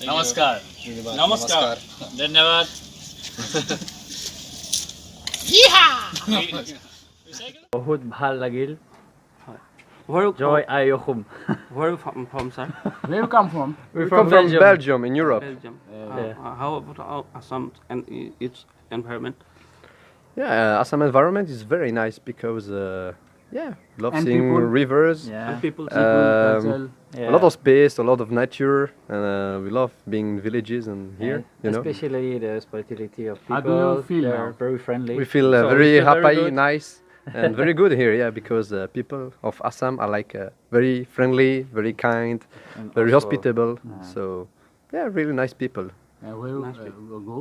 নমস্কাৰ নমস্কাৰ ধন্যবাদ বহুত ভাল লাগিল Where জয় আই Assam where you from, sir? Where you come from? We Come from Belgium in Europe. Belgium. Yeah. How about Assam and its environment? Yeah, Assam environment is very nice because love And seeing people? rivers, yeah And people. um, yeah. a lot of space, a lot of nature, and we love being in villages and here. Yeah, You know, especially the hospitality of How people. do you feel They're now? very friendly. we feel So very we feel happy, good. nice, and very good here. Yeah, because people of Assam are like very friendly, very kind, And very also, hospitable. So yeah, really nice people. Where Nice you go?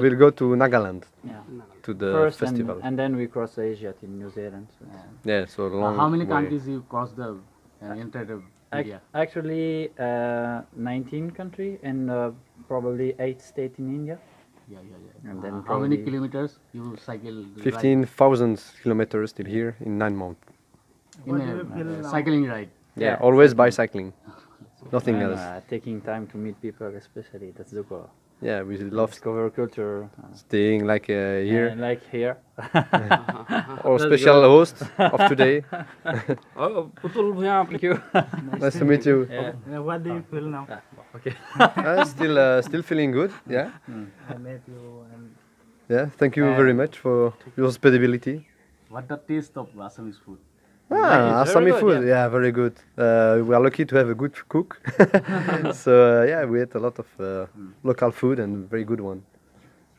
We'll go to Nagaland Yeah. to the First festival. and then we cross Asia to New Zealand. So. Yeah, so long. How many way. countries you cross the entire India? Actually, 19 country and probably 8 states in India. Yeah. And then How many probably- kilometers you cycle? 15,000 kilometers till here in 9 months. In cycling ride. Yeah, always bicycling. Nothing And, else. taking time to meet people, especially that's the goal. Yeah, we love Discover culture. staying like here. Like here. Our special host of today. Oh, Putul Bhuya. Thank you. Nice to meet you. Yeah. What do you feel now? Okay. Still feeling good. Yeah. I met you. And Yeah. Thank you very much for your hospitality. what the taste of Assamese food? very Assami good, food. Yeah, very good. We are lucky to have a good cook. So yeah, we ate a lot of local food and very good one.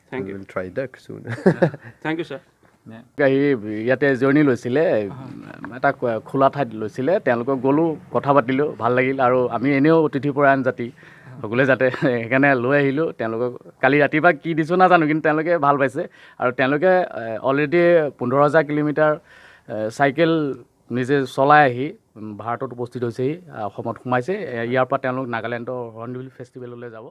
Thank We you. will try duck soon. Thank you, sir. এই ইয়াতে জিৰণি লৈছিলে এটা খোলা ঠাইত লৈছিলে তেওঁলোকক গ'লোঁ কথা পাতিলোঁ ভাল লাগিল আৰু আমি এনেও অতিথিপৰায়ণ জাতি সকলোৱে যাতে সেইকাৰণে লৈ আহিলোঁ তেওঁলোকক কালি ৰাতিপুৱা কি দিছোঁ নাজানো কিন্তু তেওঁলোকে ভাল পাইছে আৰু তেওঁলোকে অলৰেডি 15,000 কিলোমিটাৰ চাইকেল নিজে চলাই আহি ভাৰতত উপস্থিত হৈছেহি অসমত সোমাইছে ইয়াৰ পৰা তেওঁলোক নাগালেণ্ডৰ হৰ্ণবিল ফেষ্টিভেললৈ যাব